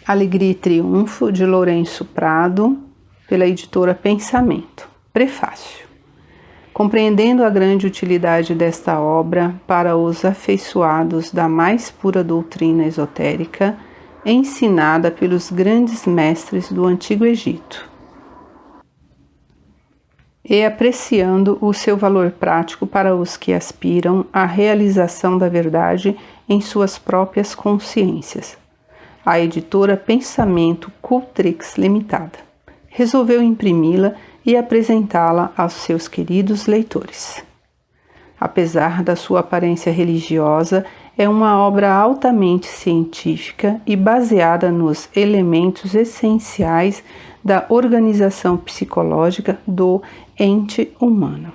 Alegria e Triunfo, de Lourenço Prado, pela editora Pensamento. Prefácio. Compreendendo a grande utilidade desta obra para os afeiçoados da mais pura doutrina esotérica, ensinada pelos grandes mestres do Antigo Egito, e apreciando o seu valor prático para os que aspiram à realização da verdade em suas próprias consciências, a editora Pensamento Cultrix Limitada resolveu imprimi-la e apresentá-la aos seus queridos leitores. Apesar da sua aparência religiosa, é uma obra altamente científica e baseada nos elementos essenciais da organização psicológica do ente humano.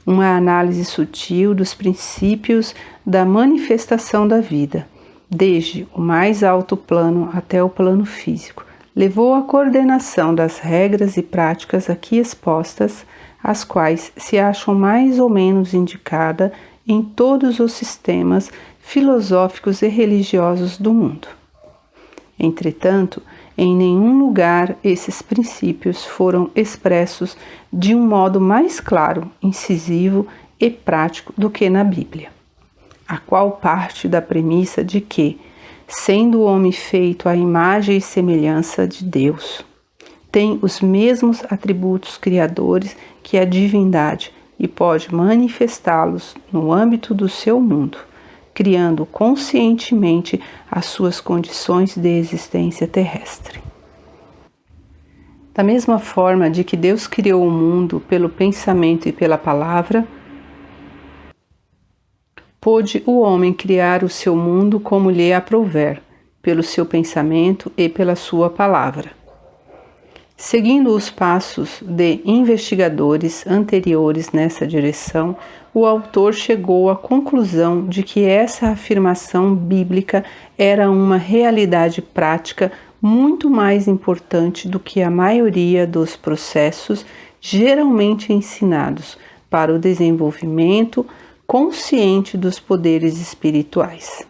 Uma análise sutil dos princípios da manifestação da vida, desde o mais alto plano até o plano físico, levou à coordenação das regras e práticas aqui expostas, as quais se acham mais ou menos indicadas em todos os sistemas filosóficos e religiosos do mundo. Entretanto, em nenhum lugar esses princípios foram expressos de um modo mais claro, incisivo e prático do que na Bíblia, a qual parte da premissa de que, sendo o homem feito à imagem e semelhança de Deus, tem os mesmos atributos criadores que a divindade e pode manifestá-los no âmbito do seu mundo, criando conscientemente as suas condições de existência terrestre. Da mesma forma de que Deus criou o mundo pelo pensamento e pela palavra, pôde o homem criar o seu mundo como lhe aprouver, pelo seu pensamento e pela sua palavra. Seguindo os passos de investigadores anteriores nessa direção, o autor chegou à conclusão de que essa afirmação bíblica era uma realidade prática muito mais importante do que a maioria dos processos geralmente ensinados para o desenvolvimento consciente dos poderes espirituais.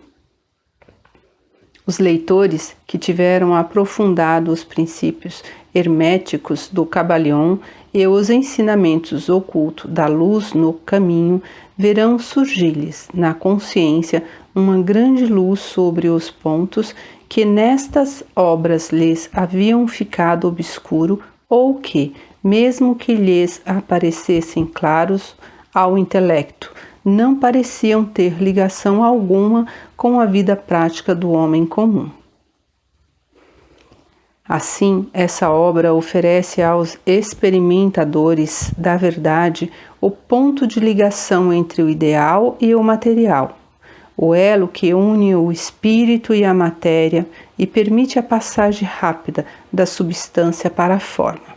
Os leitores que tiveram aprofundado os princípios herméticos do Kybalion e os ensinamentos ocultos da luz no caminho verão surgir-lhes na consciência uma grande luz sobre os pontos que nestas obras lhes haviam ficado obscuro ou que, mesmo que lhes aparecessem claros ao intelecto, não pareciam ter ligação alguma com a vida prática do homem comum. Assim, essa obra oferece aos experimentadores da verdade o ponto de ligação entre o ideal e o material, o elo que une o espírito e a matéria e permite a passagem rápida da substância para a forma.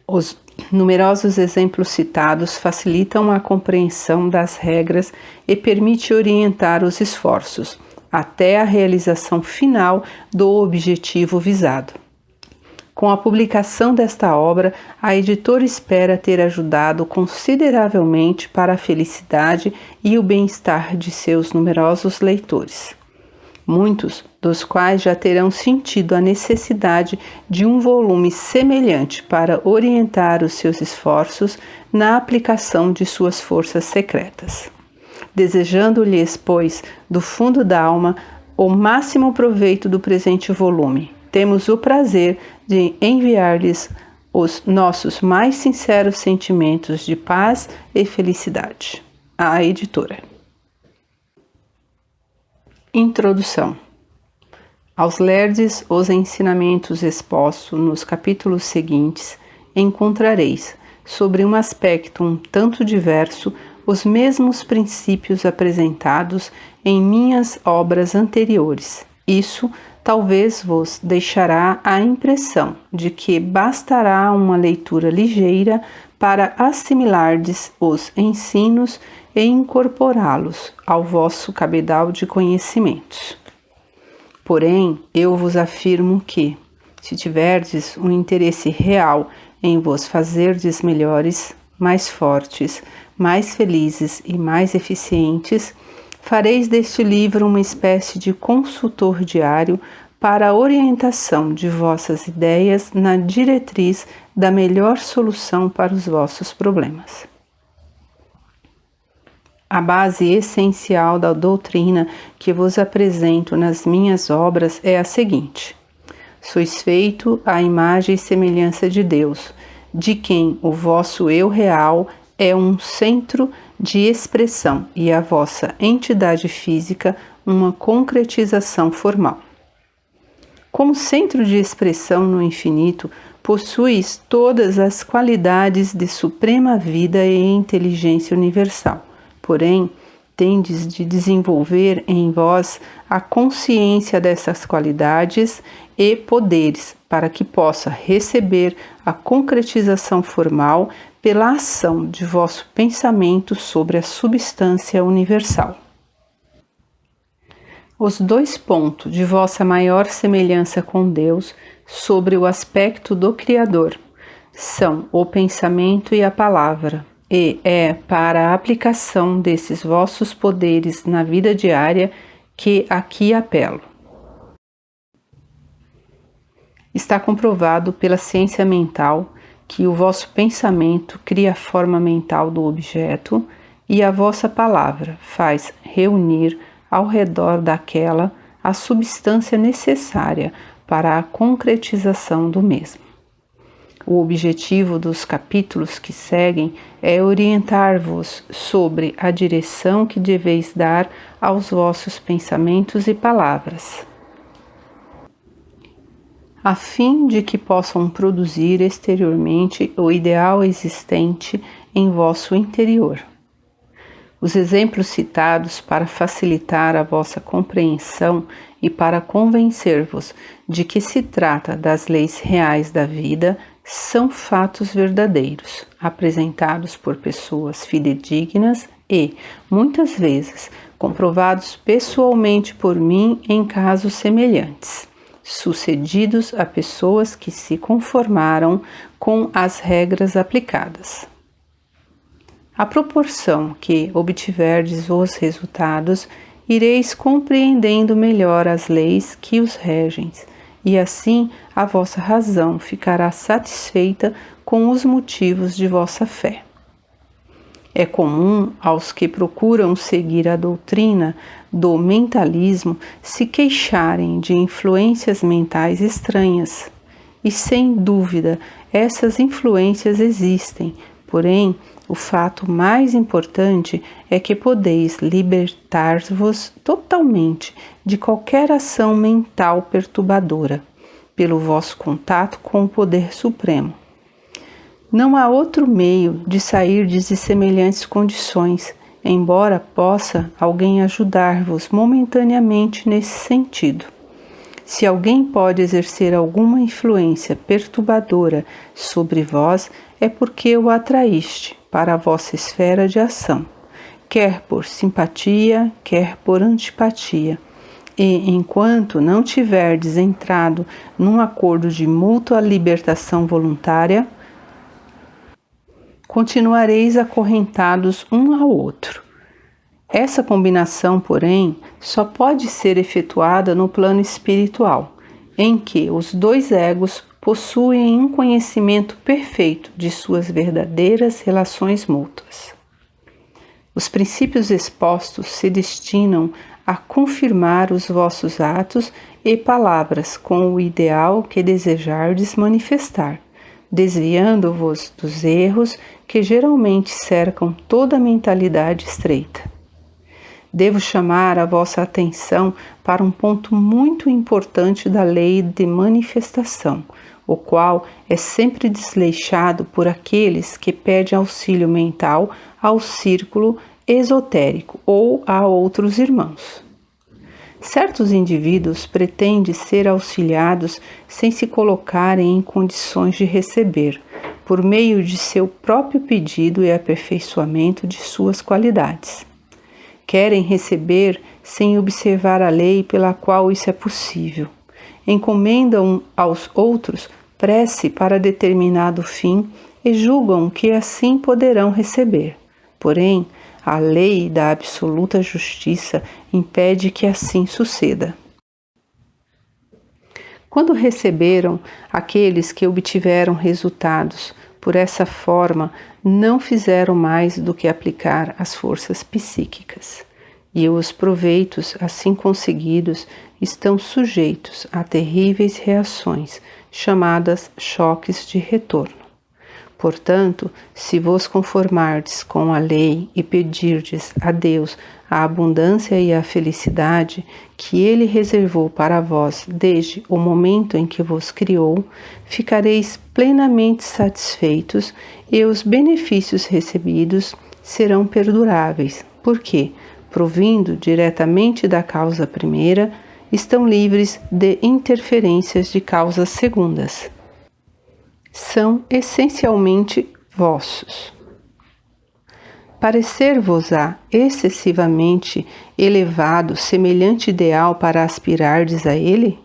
Os numerosos exemplos citados facilitam a compreensão das regras e permite orientar os esforços até a realização final do objetivo visado. Com a publicação desta obra, a editora espera ter ajudado consideravelmente para a felicidade e o bem-estar de seus numerosos leitores, muitos dos quais já terão sentido a necessidade de um volume semelhante para orientar os seus esforços na aplicação de suas forças secretas. Desejando-lhes, pois, do fundo da alma, o máximo proveito do presente volume, temos o prazer de enviar-lhes os nossos mais sinceros sentimentos de paz e felicidade. A editora. Introdução. Aos lerdes os ensinamentos expostos nos capítulos seguintes, encontrareis, sobre um aspecto um tanto diverso, os mesmos princípios apresentados em minhas obras anteriores. Isso talvez vos deixará a impressão de que bastará uma leitura ligeira para assimilardes os ensinos e incorporá-los ao vosso cabedal de conhecimentos. Porém, eu vos afirmo que, se tiverdes um interesse real em vos fazerdes melhores, mais fortes, mais felizes e mais eficientes, Fareis deste livro uma espécie de consultor diário para a orientação de vossas ideias na diretriz da melhor solução para os vossos problemas. A base essencial da doutrina que vos apresento nas minhas obras é a seguinte: sois feito à imagem e semelhança de Deus, de quem o vosso eu real é um centro de expressão e a vossa entidade física uma concretização formal. Como centro de expressão no infinito, possuis todas as qualidades de suprema vida e inteligência universal. Porém, tendes de desenvolver em vós a consciência dessas qualidades e poderes para que possa receber a concretização formal pela ação de vosso pensamento sobre a substância universal. Os 2 pontos de vossa maior semelhança com Deus sobre o aspecto do Criador são o pensamento e a palavra, e é para a aplicação desses vossos poderes na vida diária que aqui apelo. Está comprovado pela ciência mental que o vosso pensamento cria a forma mental do objeto e a vossa palavra faz reunir ao redor daquela a substância necessária para a concretização do mesmo. O objetivo dos capítulos que seguem é orientar-vos sobre a direção que deveis dar aos vossos pensamentos e palavras, a fim de que possam produzir exteriormente o ideal existente em vosso interior. Os exemplos citados para facilitar a vossa compreensão e para convencer-vos de que se trata das leis reais da vida são fatos verdadeiros, apresentados por pessoas fidedignas e, muitas vezes, comprovados pessoalmente por mim em casos semelhantes, sucedidos a pessoas que se conformaram com as regras aplicadas. À proporção que obtiverdes os resultados, ireis compreendendo melhor as leis que os regem, e assim a vossa razão ficará satisfeita com os motivos de vossa fé. É comum aos que procuram seguir a doutrina do mentalismo se queixarem de influências mentais estranhas. E sem dúvida, essas influências existem, porém, o fato mais importante é que podeis libertar-vos totalmente de qualquer ação mental perturbadora, pelo vosso contato com o Poder Supremo. Não há outro meio de sair de semelhantes condições, embora possa alguém ajudar-vos momentaneamente nesse sentido. Se alguém pode exercer alguma influência perturbadora sobre vós, é porque o atraíste para a vossa esfera de ação, quer por simpatia, quer por antipatia. E enquanto não tiverdes entrado num acordo de mútua libertação voluntária, continuareis acorrentados um ao outro. Essa combinação, porém, só pode ser efetuada no plano espiritual, em que os 2 egos possuem um conhecimento perfeito de suas verdadeiras relações mútuas. Os princípios expostos se destinam a confirmar os vossos atos e palavras com o ideal que desejardes manifestar, desviando-vos dos erros que geralmente cercam toda a mentalidade estreita. Devo chamar a vossa atenção para um ponto muito importante da lei de manifestação, o qual é sempre desleixado por aqueles que pedem auxílio mental ao círculo esotérico ou a outros irmãos. Certos indivíduos pretendem ser auxiliados sem se colocarem em condições de receber, por meio de seu próprio pedido e aperfeiçoamento de suas qualidades. Querem receber sem observar a lei pela qual isso é possível. Encomendam aos outros prece para determinado fim e julgam que assim poderão receber. Porém, A lei da absoluta justiça impede que assim suceda. Quando receberam aqueles que obtiveram resultados por essa forma, não fizeram mais do que aplicar as forças psíquicas, e os proveitos assim conseguidos estão sujeitos a terríveis reações, chamadas choques de retorno. Portanto, se vos conformardes com a lei e pedirdes a Deus a abundância e a felicidade que Ele reservou para vós desde o momento em que vos criou, ficareis plenamente satisfeitos e os benefícios recebidos serão perduráveis, porque, provindo diretamente da causa primeira, estão livres de interferências de causas segundas. São essencialmente vossos. Parecer-vos-á excessivamente elevado semelhante ideal para aspirardes a ele?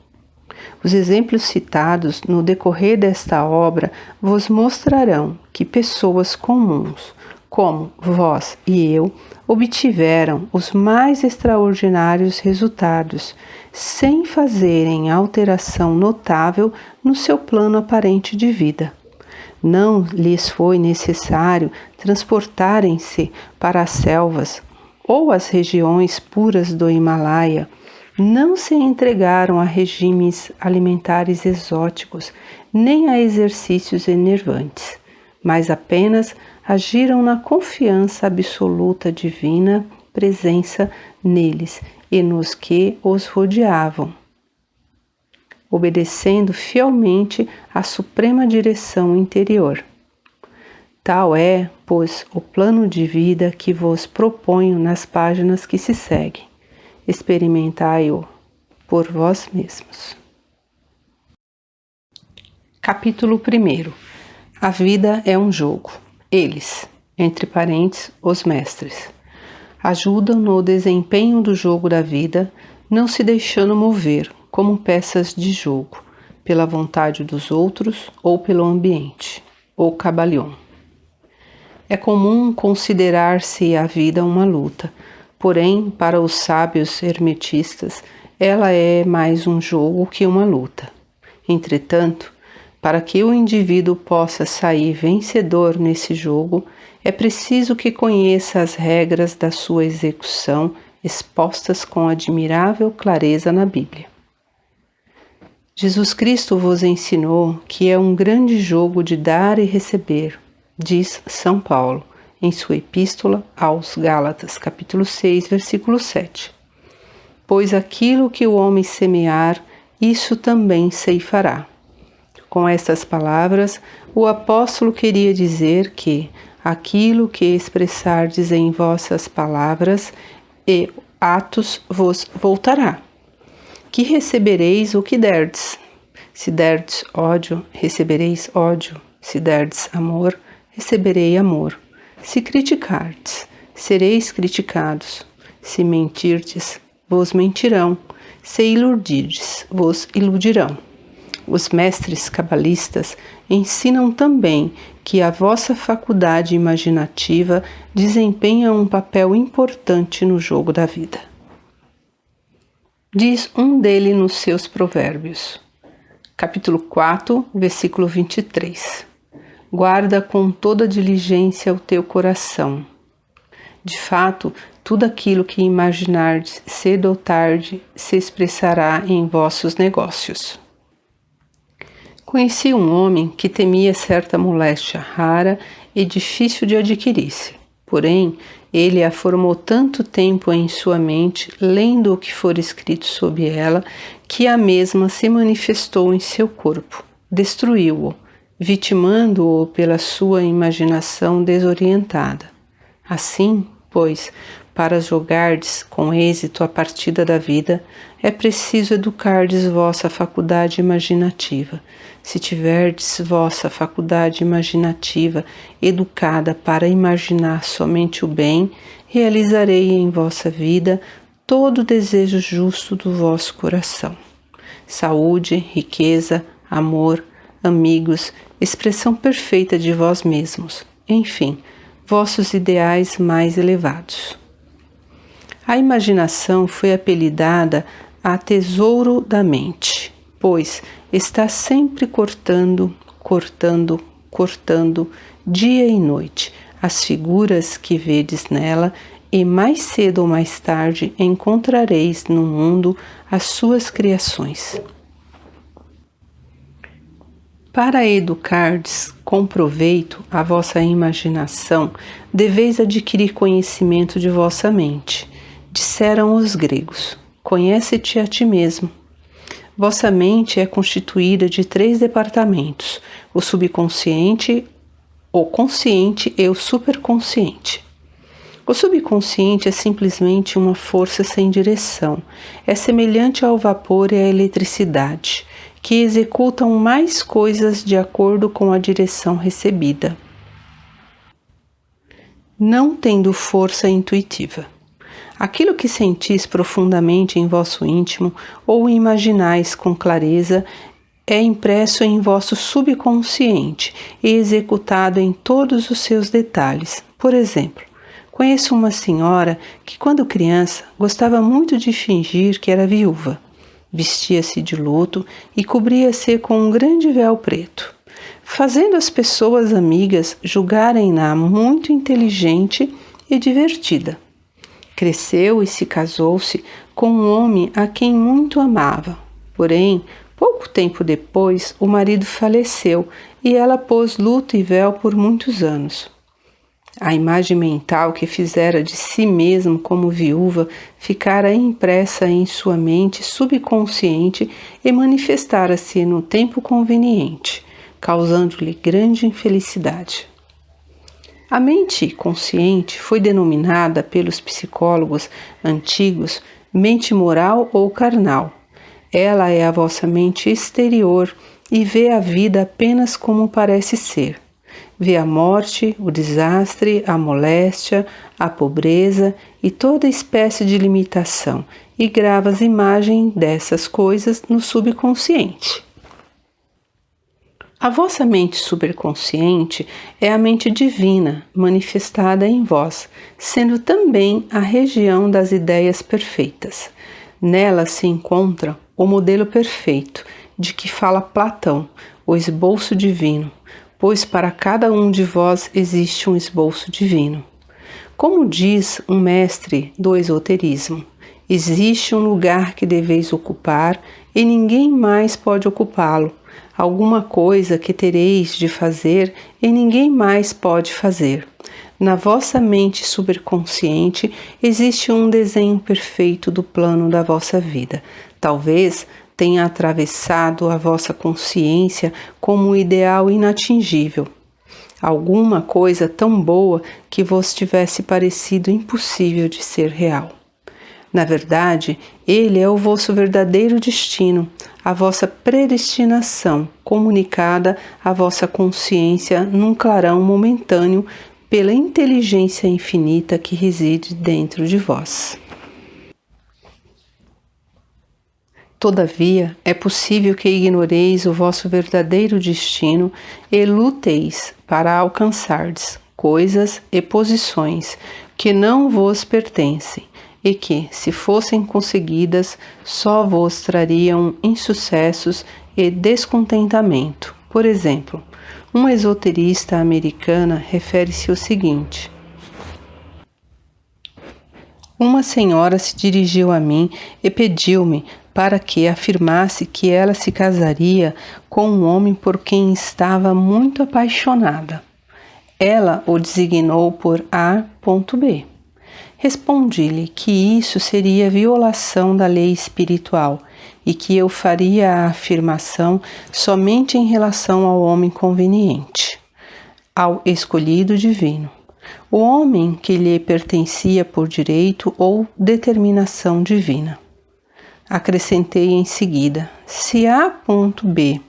Os exemplos citados no decorrer desta obra vos mostrarão que pessoas comuns, como vós e eu, obtiveram os mais extraordinários resultados, sem fazerem alteração notável no seu plano aparente de vida. Não lhes foi necessário transportarem-se para as selvas ou as regiões puras do Himalaia, não se entregaram a regimes alimentares exóticos, nem a exercícios enervantes, mas apenas agiram na confiança absoluta divina presença neles e nos que os rodeavam, obedecendo fielmente à suprema direção interior. Tal é, pois, o plano de vida que vos proponho nas páginas que se seguem. Experimentai-o por vós mesmos. Capítulo 1. A vida é um jogo. Eles, entre parênteses, os mestres, ajudam no desempenho do jogo da vida, não se deixando mover, como peças de jogo, pela vontade dos outros ou pelo ambiente, ou cabalion. É comum considerar-se a vida uma luta, porém, para os sábios hermetistas, ela é mais um jogo que uma luta. Entretanto, para que o indivíduo possa sair vencedor nesse jogo, é preciso que conheça as regras da sua execução expostas com admirável clareza na Bíblia. Jesus Cristo vos ensinou que é um grande jogo de dar e receber, diz São Paulo, em sua epístola aos Gálatas, capítulo 6, versículo 7. Pois aquilo que o homem semear, isso também ceifará. Com estas palavras, o apóstolo queria dizer que aquilo que expressardes em vossas palavras e atos vos voltará, que recebereis o que derdes. Se derdes ódio, recebereis ódio. Se derdes amor, receberei amor. Se criticardes, sereis criticados. Se mentirdes, vos mentirão. Se iludirdes, vos iludirão. Os mestres cabalistas ensinam também que a vossa faculdade imaginativa desempenha um papel importante no jogo da vida. Diz um dele nos seus provérbios, capítulo 4, versículo 23. Guarda com toda diligência o teu coração. De fato, tudo aquilo que imaginardes cedo ou tarde se expressará em vossos negócios. Conheci um homem que temia certa moléstia rara e difícil de adquirir-se. Porém, ele a formou tanto tempo em sua mente, lendo o que for escrito sobre ela, que a mesma se manifestou em seu corpo, destruiu-o, vitimando-o pela sua imaginação desorientada. Assim, pois, para jogardes com êxito a partida da vida, é preciso educardes vossa faculdade imaginativa. Se tiverdes vossa faculdade imaginativa educada para imaginar somente o bem, realizarei em vossa vida todo o desejo justo do vosso coração. Saúde, riqueza, amor, amigos, expressão perfeita de vós mesmos. Enfim, vossos ideais mais elevados. A imaginação foi apelidada a tesouro da mente, pois está sempre cortando, dia e noite, as figuras que vedes nela, e mais cedo ou mais tarde encontrareis no mundo as suas criações. Para educardes com proveito a vossa imaginação, deveis adquirir conhecimento de vossa mente. Disseram os gregos: conhece-te a ti mesmo. Vossa mente é constituída de 3 departamentos: o subconsciente, o consciente e o superconsciente. O subconsciente é simplesmente uma força sem direção. É semelhante ao vapor e à eletricidade, que executam mais coisas de acordo com a direção recebida, não tendo força intuitiva. Aquilo que sentis profundamente em vosso íntimo ou imaginais com clareza é impresso em vosso subconsciente e executado em todos os seus detalhes. Por exemplo, conheço uma senhora que, quando criança, gostava muito de fingir que era viúva. Vestia-se de luto e cobria-se com um grande véu preto, fazendo as pessoas amigas julgarem-na muito inteligente e divertida. Cresceu e se casou-se com um homem a quem muito amava. Porém, pouco tempo depois, o marido faleceu e ela pôs luto e véu por muitos anos. A imagem mental que fizera de si mesmo como viúva ficara impressa em sua mente subconsciente e manifestara-se no tempo conveniente, causando-lhe grande infelicidade. A mente consciente foi denominada pelos psicólogos antigos mente moral ou carnal. Ela é a vossa mente exterior e vê a vida apenas como parece ser. Vê a morte, o desastre, a moléstia, a pobreza e toda espécie de limitação e grava as imagens dessas coisas no subconsciente. A vossa mente superconsciente é a mente divina manifestada em vós, sendo também a região das ideias perfeitas. Nela se encontra o modelo perfeito de que fala Platão, o esboço divino, pois para cada um de vós existe um esboço divino. Como diz um mestre do esoterismo, existe um lugar que deveis ocupar e ninguém mais pode ocupá-lo, alguma coisa que tereis de fazer e ninguém mais pode fazer. Na vossa mente superconsciente existe um desenho perfeito do plano da vossa vida. Talvez tenha atravessado a vossa consciência como um ideal inatingível. Alguma coisa tão boa que vos tivesse parecido impossível de ser real. Na verdade, ele é o vosso verdadeiro destino, a vossa predestinação, comunicada à vossa consciência num clarão momentâneo pela inteligência infinita que reside dentro de vós. Todavia, é possível que ignoreis o vosso verdadeiro destino e luteis para alcançardes coisas e posições que não vos pertencem e que, se fossem conseguidas, só vos trariam insucessos e descontentamento. Por exemplo, uma esoterista americana refere-se ao seguinte: uma senhora se dirigiu a mim e pediu-me para que afirmasse que ela se casaria com um homem por quem estava muito apaixonada. Ela o designou por A.B. Respondi-lhe que isso seria violação da lei espiritual e que eu faria a afirmação somente em relação ao homem conveniente, ao escolhido divino, o homem que lhe pertencia por direito ou determinação divina. Acrescentei em seguida: se A.B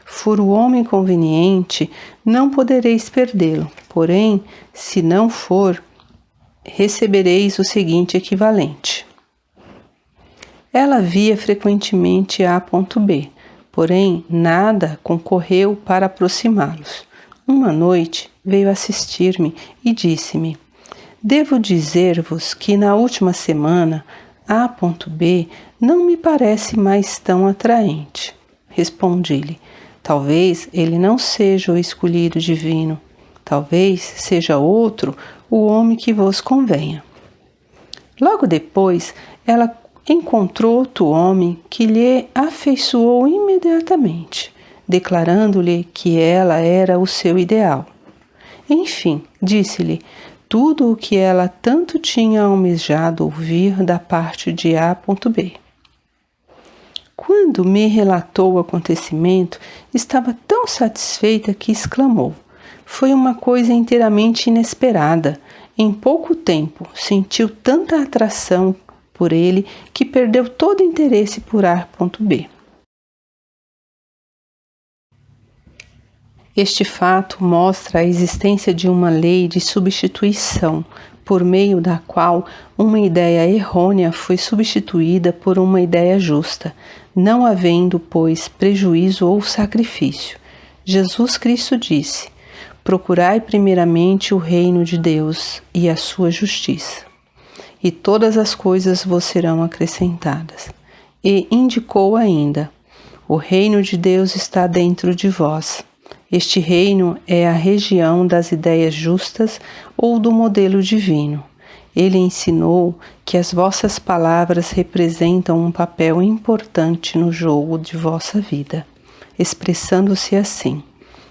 for o homem conveniente, não podereis perdê-lo, porém, se não for, recebereis o seguinte equivalente. Ela via frequentemente A.B, porém nada concorreu para aproximá-los. Uma noite veio assistir-me e disse-me: devo dizer-vos que na última semana A.B não me parece mais tão atraente. Respondi-lhe: talvez ele não seja o escolhido divino. Talvez seja outro o homem que vos convenha. Logo depois, ela encontrou outro homem que lhe afeiçoou imediatamente, declarando-lhe que ela era o seu ideal. Enfim, disse-lhe tudo o que ela tanto tinha almejado ouvir da parte de A.B. Quando me relatou o acontecimento, estava tão satisfeita que exclamou: foi uma coisa inteiramente inesperada. Em pouco tempo, sentiu tanta atração por ele que perdeu todo interesse por A.B. Este fato mostra a existência de uma lei de substituição, por meio da qual uma ideia errônea foi substituída por uma ideia justa, não havendo, pois, prejuízo ou sacrifício. Jesus Cristo disse: procurai primeiramente o reino de Deus e a sua justiça, e todas as coisas vos serão acrescentadas. E indicou ainda: o reino de Deus está dentro de vós. Este reino é a região das ideias justas ou do modelo divino. Ele ensinou que as vossas palavras representam um papel importante no jogo de vossa vida, expressando-se assim: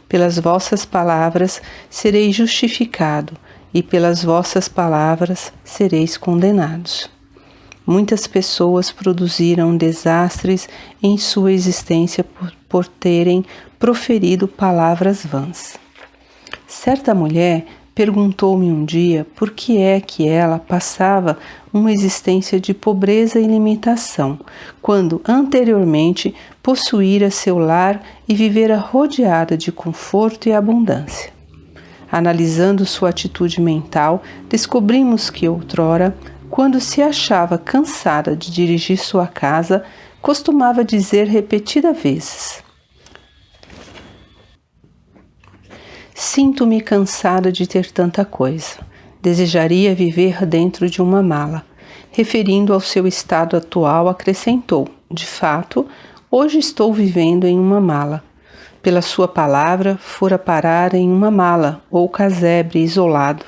pelas vossas palavras sereis justificado, e pelas vossas palavras sereis condenados. Muitas pessoas produziram desastres em sua existência por terem proferido palavras vãs. Certa mulher perguntou-me um dia por que é que ela passava uma existência de pobreza e limitação, quando anteriormente possuíra seu lar e vivera rodeada de conforto e abundância. Analisando sua atitude mental, descobrimos que outrora, quando se achava cansada de dirigir sua casa, costumava dizer repetidas vezes: sinto-me cansada de ter tanta coisa. Desejaria viver dentro de uma mala. Referindo ao seu estado atual, acrescentou: de fato, hoje estou vivendo em uma mala. Pela sua palavra, fora parar em uma mala ou casebre isolado.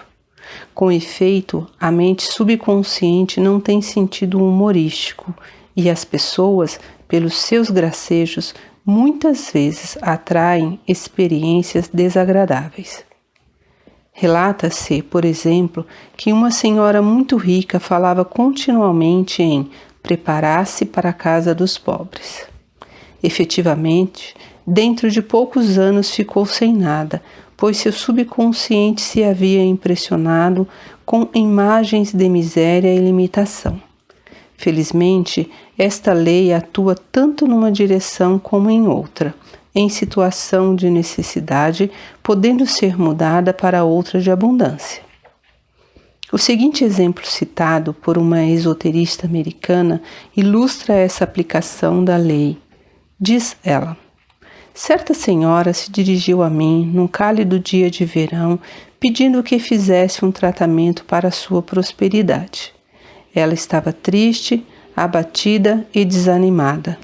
Com efeito, a mente subconsciente não tem sentido humorístico e as pessoas, pelos seus gracejos, muitas vezes atraem experiências desagradáveis. Relata-se, por exemplo, que uma senhora muito rica falava continuamente em preparar-se para a casa dos pobres. Efetivamente, dentro de poucos anos ficou sem nada, pois seu subconsciente se havia impressionado com imagens de miséria e limitação. Felizmente, esta lei atua tanto numa direção como em outra, em situação de necessidade, podendo ser mudada para outra de abundância. O seguinte exemplo citado por uma esoterista americana ilustra essa aplicação da lei. Diz ela: certa senhora se dirigiu a mim num cálido dia de verão, pedindo que fizesse um tratamento para sua prosperidade. Ela estava triste, abatida e desanimada.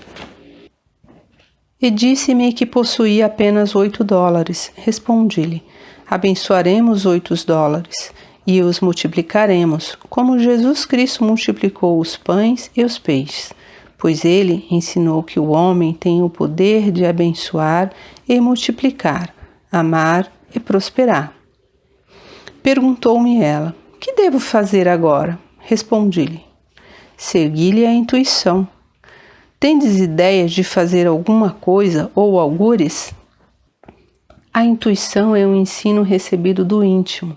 E disse-me que possuía apenas $8. Respondi-lhe: abençoaremos $8 e os multiplicaremos, como Jesus Cristo multiplicou os pães e os peixes, pois ele ensinou que o homem tem o poder de abençoar e multiplicar, amar e prosperar. Perguntou-me ela: que devo fazer agora? Respondi-lhe: segui-lhe a intuição. Tendes ideias de fazer alguma coisa ou algures? A intuição é um ensino recebido do íntimo,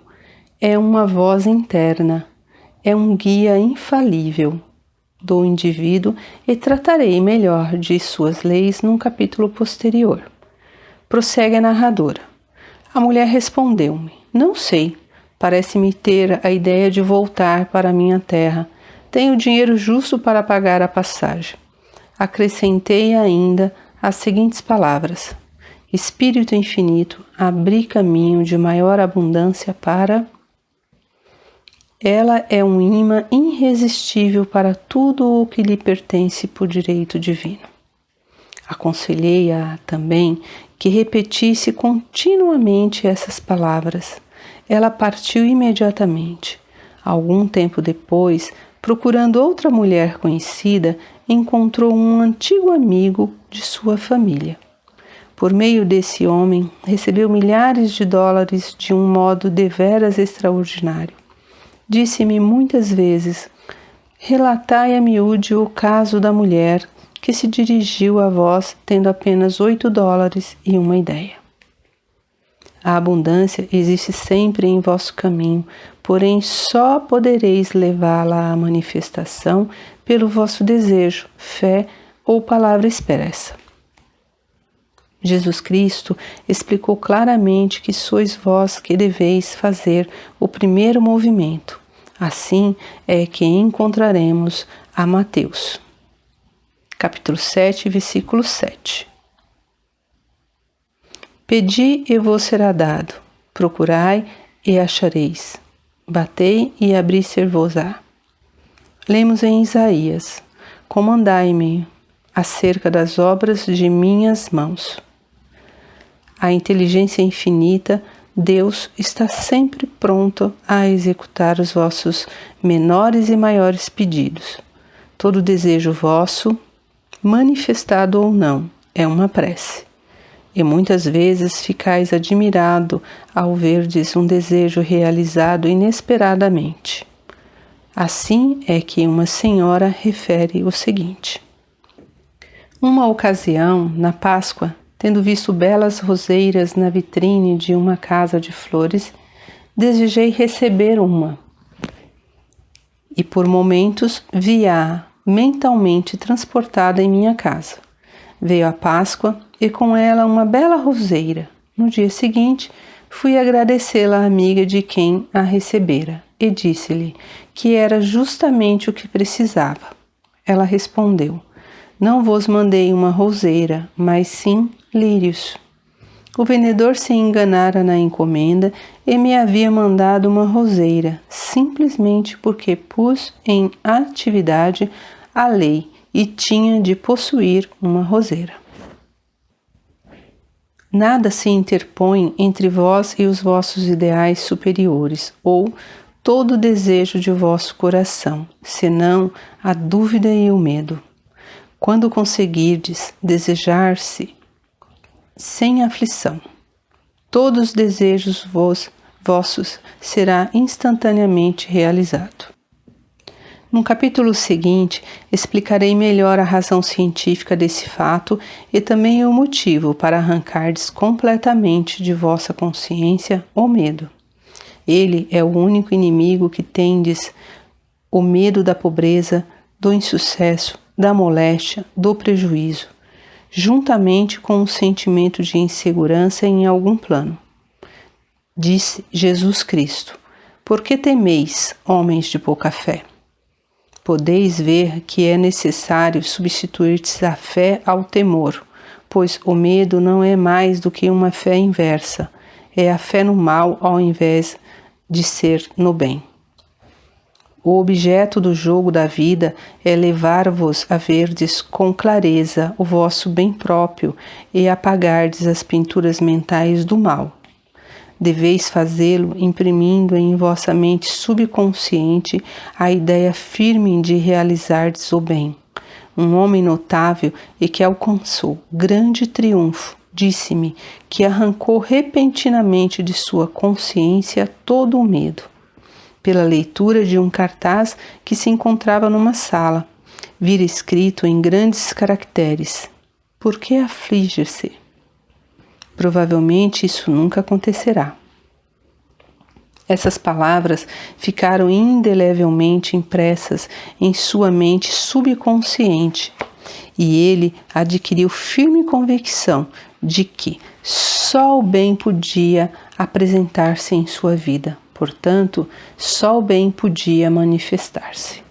é uma voz interna, é um guia infalível do indivíduo e tratarei melhor de suas leis num capítulo posterior. Prossegue a narradora. A mulher respondeu-me: não sei, parece-me ter a ideia de voltar para minha terra. Tenho dinheiro justo para pagar a passagem. Acrescentei ainda as seguintes palavras: Espírito infinito, abri caminho de maior abundância para... Ela é um imã irresistível para tudo o que lhe pertence por direito divino. Aconselhei-a também que repetisse continuamente essas palavras. Ela partiu imediatamente. Algum tempo depois, procurando outra mulher conhecida, encontrou um antigo amigo de sua família. Por meio desse homem, recebeu milhares de dólares de um modo deveras extraordinário. Disse-me muitas vezes: relatai a miúde o caso da mulher que se dirigiu a vós tendo apenas 8 dólares e uma ideia. A abundância existe sempre em vosso caminho, porém só podereis levá-la à manifestação pelo vosso desejo, fé ou palavra expressa. Jesus Cristo explicou claramente que sois vós que deveis fazer o primeiro movimento. Assim é que encontraremos a Mateus. Capítulo 7, versículo 7. Pedi e vos será dado, procurai e achareis, batei e abrir-se-vos-á. Lemos em Isaías: comandai-me acerca das obras de minhas mãos. A inteligência infinita, Deus está sempre pronto a executar os vossos menores e maiores pedidos. Todo desejo vosso, manifestado ou não, é uma prece. E muitas vezes ficais admirado ao verdes um desejo realizado inesperadamente. Assim é que uma senhora refere o seguinte: uma ocasião, na Páscoa, tendo visto belas roseiras na vitrine de uma casa de flores, desejei receber uma. E por momentos vi-a mentalmente transportada em minha casa. Veio a Páscoa e com ela uma bela roseira. No dia seguinte, fui agradecê-la à amiga de quem a recebera e disse-lhe que era justamente o que precisava. Ela respondeu: não vos mandei uma roseira, mas sim lírios. O vendedor se enganara na encomenda e me havia mandado uma roseira, simplesmente porque pus em atividade a lei e tinha de possuir uma roseira. Nada se interpõe entre vós e os vossos ideais superiores, ou todo o desejo de vosso coração, senão a dúvida e o medo. Quando conseguirdes desejar-se sem aflição, todos os desejos vossos será instantaneamente realizado. No capítulo seguinte, explicarei melhor a razão científica desse fato e também o motivo para arrancardes completamente de vossa consciência o medo. Ele é o único inimigo que tendes: o medo da pobreza, do insucesso, da moléstia, do prejuízo, juntamente com o sentimento de insegurança em algum plano. Disse Jesus Cristo: por que temeis, homens de pouca fé? Podeis ver que é necessário substituir-se a fé ao temor, pois o medo não é mais do que uma fé inversa, é a fé no mal ao invés de ser no bem. O objeto do jogo da vida é levar-vos a verdes com clareza o vosso bem próprio e apagardes as pinturas mentais do mal. Deveis fazê-lo imprimindo em vossa mente subconsciente a ideia firme de realizardes o bem. Um homem notável e que alcançou grande triunfo disse-me que arrancou repentinamente de sua consciência todo o medo. Pela leitura de um cartaz que se encontrava numa sala, vira escrito em grandes caracteres: por que afligir-se? Provavelmente isso nunca acontecerá. Essas palavras ficaram indelevelmente impressas em sua mente subconsciente e ele adquiriu firme convicção de que só o bem podia apresentar-se em sua vida. Portanto, só o bem podia manifestar-se.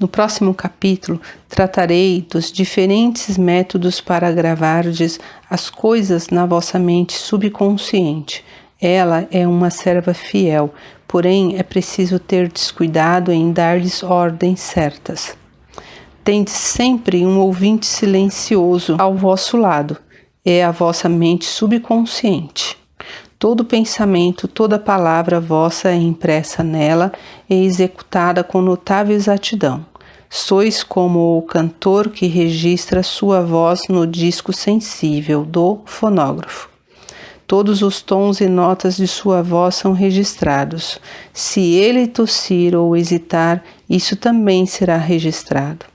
No próximo capítulo, tratarei dos diferentes métodos para gravardes as coisas na vossa mente subconsciente. Ela é uma serva fiel, porém é preciso ter descuidado em dar-lhes ordens certas. Tendes sempre um ouvinte silencioso ao vosso lado, é a vossa mente subconsciente. Todo pensamento, toda palavra vossa é impressa nela e executada com notável exatidão. Sois como o cantor que registra sua voz no disco sensível do fonógrafo. Todos os tons e notas de sua voz são registrados. Se ele tossir ou hesitar, isso também será registrado.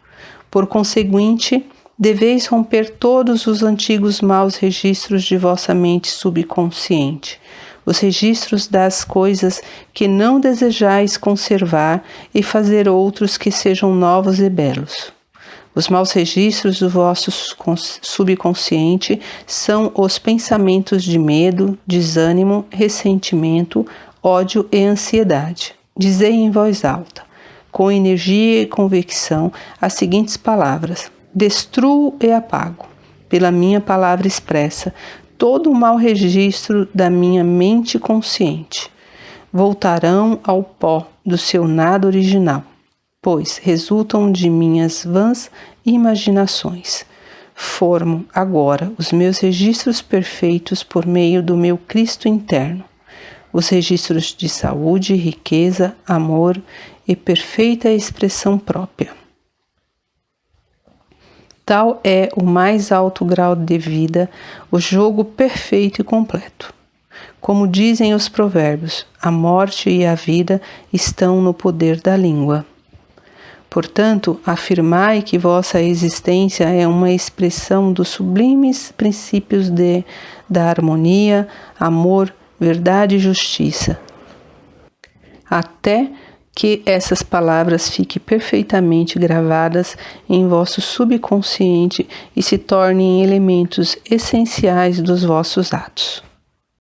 Por conseguinte, deveis romper todos os antigos maus registros de vossa mente subconsciente, os registros das coisas que não desejais conservar e fazer outros que sejam novos e belos. Os maus registros do vosso subconsciente são os pensamentos de medo, desânimo, ressentimento, ódio e ansiedade. Dizei em voz alta, com energia e convicção, as seguintes palavras: destruo e apago, pela minha palavra expressa, todo o mau registro da minha mente consciente. Voltarão ao pó do seu nada original, pois resultam de minhas vãs imaginações. Formo agora os meus registros perfeitos por meio do meu Cristo interno, os registros de saúde, riqueza, amor e perfeita expressão própria. Tal é o mais alto grau de vida, o jogo perfeito e completo. Como dizem os provérbios, a morte e a vida estão no poder da língua. Portanto, afirmai que vossa existência é uma expressão dos sublimes princípios da harmonia, amor, verdade e justiça. Até que essas palavras fiquem perfeitamente gravadas em vosso subconsciente e se tornem elementos essenciais dos vossos atos.